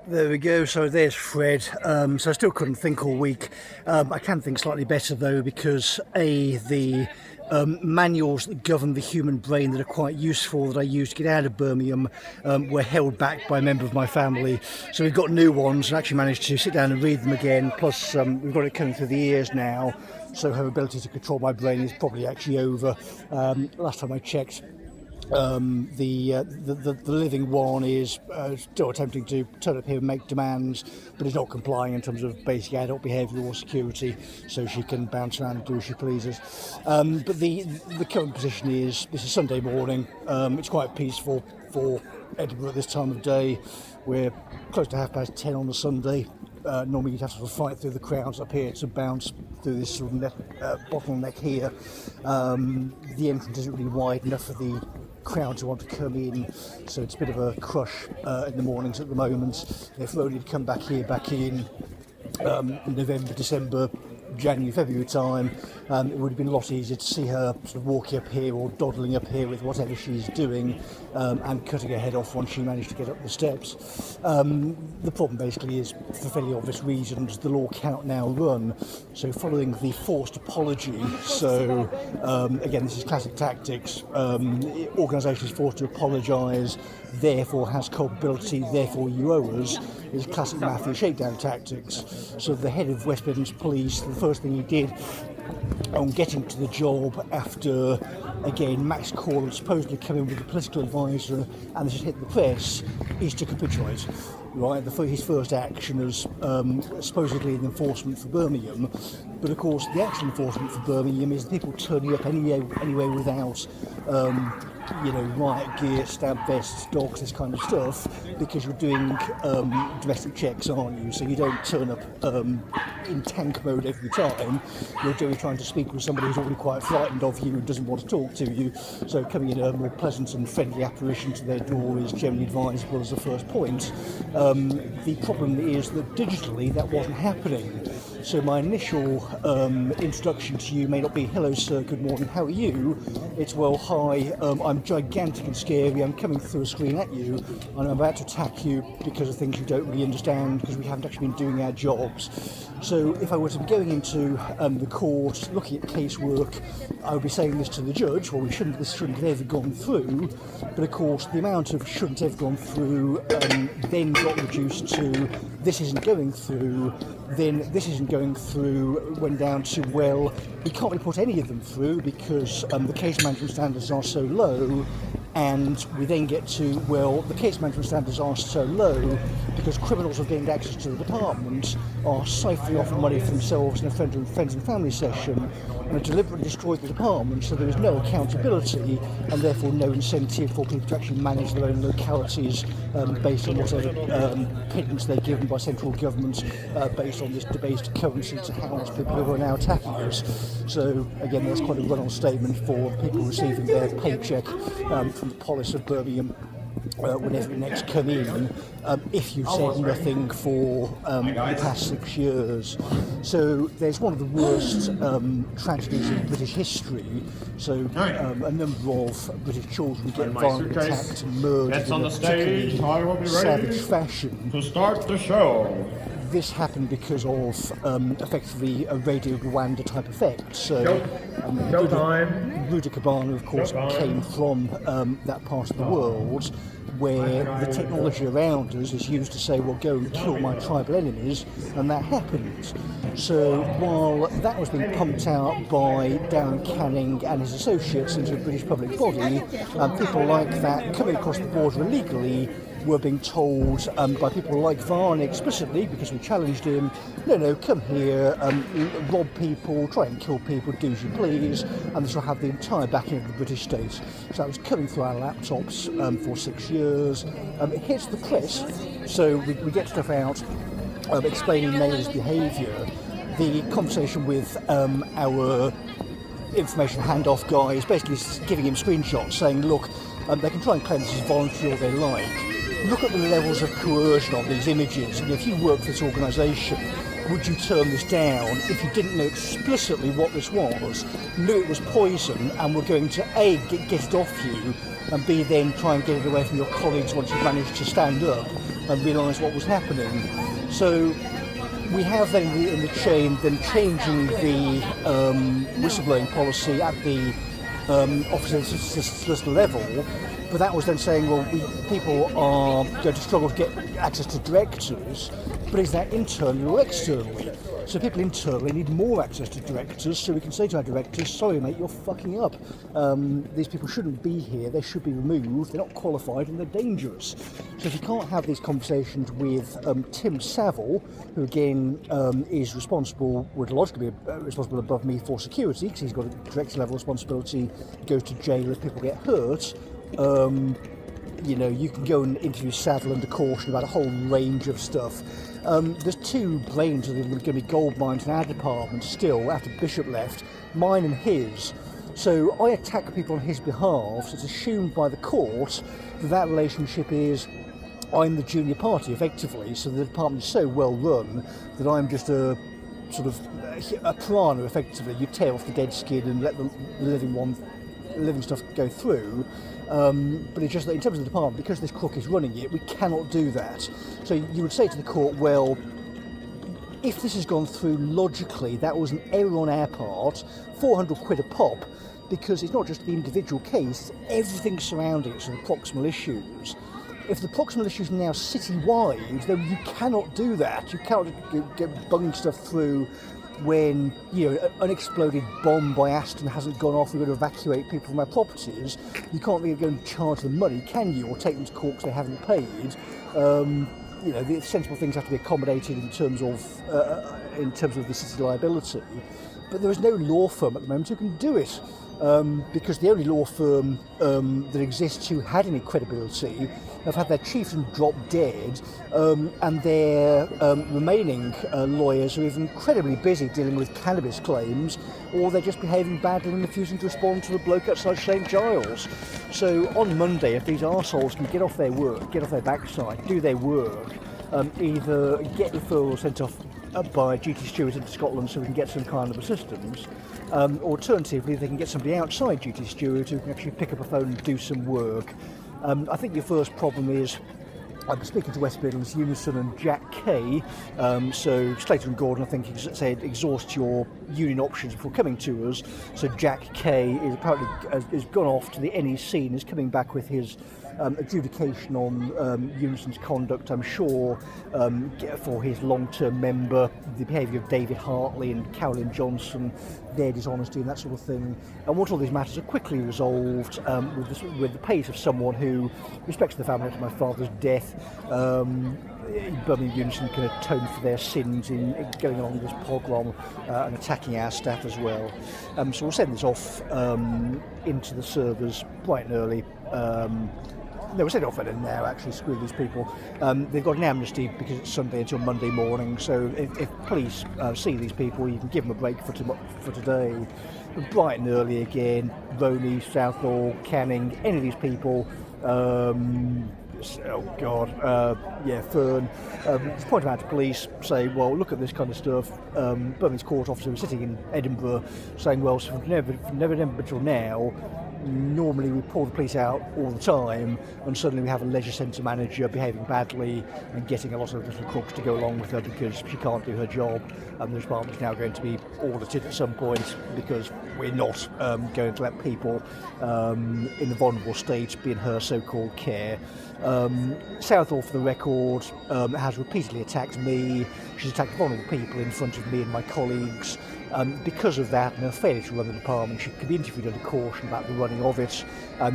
There we go, so there's Fred. So I still couldn't think all week. I can think slightly better though, because the manuals that govern the human brain that are quite useful that I used to get out of Birmingham were held back by a member of my family. So we've got new ones and actually managed to sit down and read them again. Plus we've got it coming through the ears now, so her ability to control my brain is probably actually over. Last time I checked, the living one is still attempting to turn up here and make demands, but is not complying in terms of basic adult behaviour or security, so she can bounce around and do as she pleases. But the current position is, this is Sunday morning. It's quite peaceful for Edinburgh at this time of day. We're close to 10:30 on a Sunday. Normally you'd have to sort of fight through the crowds up here to bounce through this sort of bottleneck here. The entrance isn't really wide enough for the crowd to want to come in, so it's a bit of a crush in the mornings at the moment. If only to come back in November, December, January, February time, it would have been a lot easier to see her sort of walking up here or dawdling up here with whatever she's doing, and cutting her head off once she managed to get up the steps. The problem basically is, for fairly obvious reasons, the law cannot now run. So following the forced apology, so again, this is classic tactics. Organisation is forced to apologise, therefore has culpability, therefore you owe us, is classic mafia shakedown tactics. So the head of West Midlands Police, the first thing he did on getting to the job after, again, Max Corlin supposedly come in with a political advisor and this has hit the press, is to capitulate. Right, his first action is supposedly an enforcement for Birmingham, but of course the actual enforcement for Birmingham is people turning up anyway without riot gear, stab vests, dogs, this kind of stuff, because you're doing domestic checks, aren't you? So you don't turn up in tank mode every time. You're generally trying to speak with somebody who's already quite frightened of you and doesn't want to talk to you. So coming in a more pleasant and friendly apparition to their door is generally advisable as a first point. The problem is that digitally that wasn't happening. So my initial introduction to you may not be, hello sir, good morning, how are you? It's, well, hi, I'm gigantic and scary, I'm coming through a screen at you and I'm about to attack you because of things you don't really understand because we haven't actually been doing our jobs. So if I were to be going into the court, looking at casework, I would be saying this to the judge, well, this shouldn't have ever gone through, but of course the amount of shouldn't have gone through then got reduced to this isn't going through, then this isn't going through, went down to, well, we can't really put any of them through because the case management standards are so low, and we then get to, well, the case management standards are so low because criminals have gained access to the department, are siphoning off money for themselves in a friends and family session, and have deliberately destroyed the department, so there is no accountability and therefore no incentive for people to actually manage their own localities based on whatever pittance they're given by central government based on this debased currency to house people who are now attacking us. So again, that's quite a run-on statement for people receiving their paycheck from the police of Birmingham whenever it next come in, if you've said nothing for the past 6 years. So there's one of the worst tragedies in British history. So a number of British children get violently attacked and murdered in a particularly savage fashion. To start the show. This happened because of effectively a Radio Rwanda type effect. So Rudy Cabana, of course, came from that part of the world where the technology around us is used to say, well, go and kill my tribal enemies, and that happened. So while that was being pumped out by Darren Canning and his associates into the British public body, people like that coming across the border illegally were being told by people like Varney explicitly, because we challenged him, no, come here, rob people, try and kill people, do as you please, and this will have the entire backing of the British state. So that was coming through our laptops for 6 years. It hits the press, so we get stuff out explaining Naylor's behaviour. The conversation with our information handoff guy is basically giving him screenshots saying, look, they can try and claim this is voluntary all they like. Look at the levels of coercion on these images, and if you work for this organisation, would you turn this down if you didn't know explicitly what this was, knew it was poison, and were going to A, get it off you, and B, then try and get it away from your colleagues once you've managed to stand up and realise what was happening. So we have then in the chain then changing the whistleblowing policy at the officer solicitor level, but that was then saying, well, people are going to struggle to get access to directors, but is that internally or externally? So people internally need more access to directors, so we can say to our directors, sorry mate, you're fucking up. These people shouldn't be here, they should be removed, they're not qualified and they're dangerous. So if you can't have these conversations with Tim Saville, who again is responsible, would logically be responsible above me for security, because he's got a director level responsibility, goes to jail if people get hurt. You can go and interview Saville under caution about a whole range of stuff. There's two brains that are going to be gold mines in our department still after Bishop left, mine and his. So I attack people on his behalf, so it's assumed by the court that relationship is I'm the junior party effectively, so the department is so well run that I'm just a sort of a piranha effectively. You tear off the dead skin and let the living stuff go through. But it's just that in terms of the department, because this crook is running it, we cannot do that. So you would say to the court, well, if this has gone through logically, that was an error on our part, 400 quid a pop, because it's not just the individual case, everything surrounding it, so the proximal issues. If the proximal issues are now city-wide, then you cannot do that. You cannot get bung stuff through when an unexploded bomb by Aston hasn't gone off. We're going to evacuate people from our properties. You can't really go and charge them money, can you, or take them to court because they haven't paid. The sensible things have to be accommodated in terms of the city liability. But there is no law firm at the moment who can do it, because the only law firm that exists who had any credibility have had their chieftain drop dead, and their remaining lawyers are either incredibly busy dealing with cannabis claims, or they're just behaving badly and refusing to respond to the bloke outside St Giles. So on Monday, if these arseholes can get off their work, get off their backside, do their work, either get referrals sent off by GT Stewart into Scotland so we can get some kind of assistance, alternatively they can get somebody outside GT Stewart who can actually pick up a phone and do some work. I think your first problem is, I'm speaking to West Midlands Unison and Jack Kay, so Slater and Gordon I think said exhaust your union options before coming to us, so Jack Kay is apparently has gone off to the NEC and is coming back with his adjudication on Unison's conduct, I'm sure, for his long-term member, the behaviour of David Hartley and Carolyn Johnson, their dishonesty and that sort of thing. I want all these matters are quickly resolved with the pace of someone who respects the family after my father's death. Birmingham Unison can atone for their sins in going along with this pogrom and attacking our staff as well. So we'll send this off into the servers bright and early. No, we'll send it off right now, actually, screw these people. They've got an amnesty because it's Sunday until Monday morning, so if police see these people, you can give them a break for today. But bright and early again, Roney, Southall, Canning, any of these people, Fern, just point them out to police, say, well, look at this kind of stuff. Birmingham's court officer was sitting in Edinburgh saying, well, so from never until now, normally we pull the police out all the time, and suddenly we have a leisure centre manager behaving badly and getting a lot of little crooks to go along with her because she can't do her job, and the department is now going to be audited at some point because we're not going to let people in a vulnerable state be in her so-called care. Southall, for the record, has repeatedly attacked me. She's attacked vulnerable people in front of me and my colleagues. Because of that and her failure to run the department, she could be interviewed under caution about the running of it.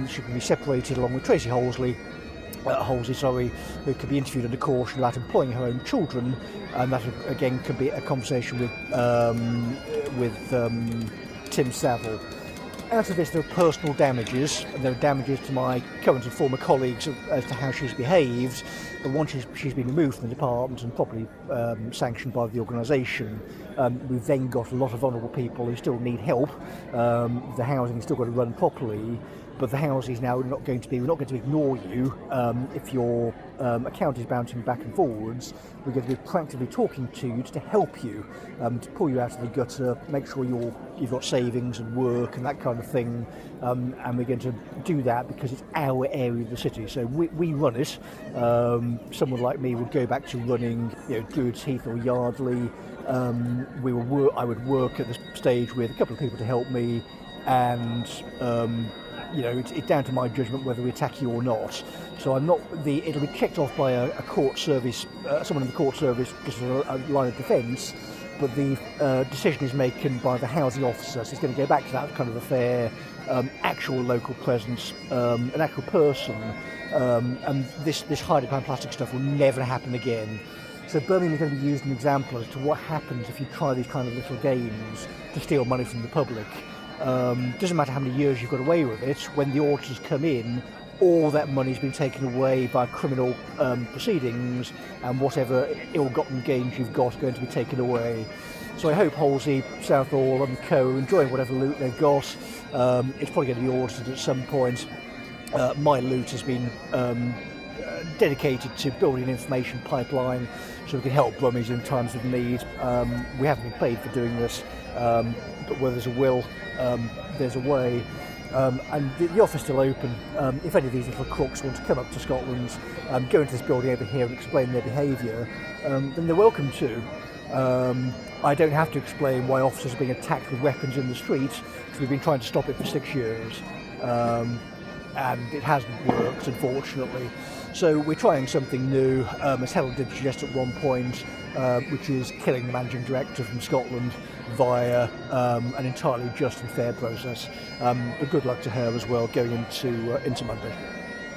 She can be separated along with Tracy Halsey, who could be interviewed under caution about employing her own children, and that again could be a conversation with Tim Saville. Out of this, there are personal damages, and there are damages to my current and former colleagues as to how she's behaved. But once she's been removed from the department and properly sanctioned by the organisation, we've then got a lot of vulnerable people who still need help. The housing has still got to run properly, but the House is now not going to be, we're not going to ignore you if your account is bouncing back and forwards. We're going to be proactively talking to you to help you, to pull you out of the gutter, make sure you've got savings and work and that kind of thing, and we're going to do that because it's our area of the city. So we run it. Someone like me would go back to running, Druids Heath or Yardley. I would work at the stage with a couple of people to help me, and it's down to my judgment whether we attack you or not. So it'll be checked off by a court service, someone in the court service, just as a line of defence, but the decision is made by the housing officer, so it's going to go back to that kind of affair, actual local presence, an actual person, and this hiding behind plastic stuff will never happen again. So Birmingham is going to be used as an example as to what happens if you try these kind of little games to steal money from the public. Doesn't matter how many years you've got away with it, when the auditors come in, all that money's been taken away by criminal proceedings, and whatever ill-gotten gains you've got are going to be taken away. So I hope Halsey, Southall and co are enjoying whatever loot they've got. It's probably going to be audited at some point. My loot has been dedicated to building an information pipeline so we can help Brummies in times of need. We haven't been paid for doing this, but where there's a will, there's a way. And the office is still open. If any of these little crooks want to come up to Scotland, go into this building over here and explain their behaviour, then they're welcome to. I don't have to explain why officers are being attacked with weapons in the street, because we've been trying to stop it for 6 years. And it hasn't worked, unfortunately. So we're trying something new, as Helen did suggest at one point, which is killing the managing director from Scotland via an entirely just and fair process. But good luck to her as well going into Monday.